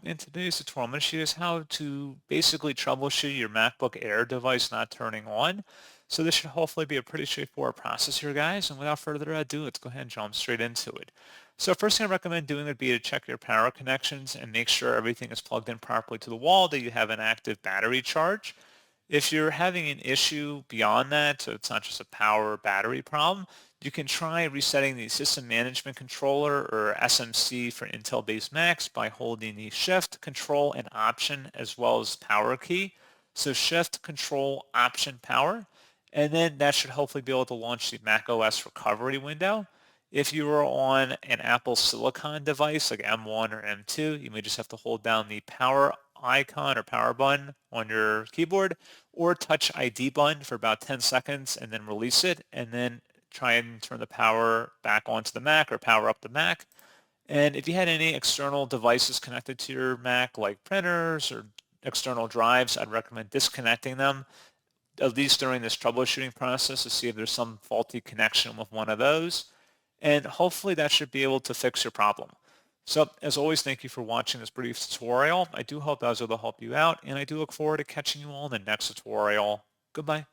In today's tutorial, I'm going to show you guys how to basically troubleshoot your MacBook Air device not turning on. So this should hopefully be a pretty straightforward process here, guys. And without further ado, let's go ahead and jump straight into it. So first thing I recommend doing would be to check your power connections and make sure everything is plugged in properly to the wall, that you have an active battery charge. If you're having an issue beyond that, so it's not just a power or battery problem, you can try resetting the System Management Controller or SMC for Intel-based Macs by holding the Shift, Control, and Option as well as Power key. So Shift, Control, Option, Power, and then that should hopefully be able to launch the macOS recovery window. If you are on an Apple Silicon device like M1 or M2, you may just have to hold down the power icon or power button on your keyboard or touch ID button for about 10 seconds and then release it and then try and turn the power back onto the Mac or power up the Mac. And if you had any external devices connected to your Mac like printers or external drives, I'd recommend disconnecting them at least during this troubleshooting process to see if there's some faulty connection with one of those. And hopefully that should be able to fix your problem. So as always, thank you for watching this brief tutorial. I do hope I was able to help you out, and I do look forward to catching you all in the next tutorial. Goodbye.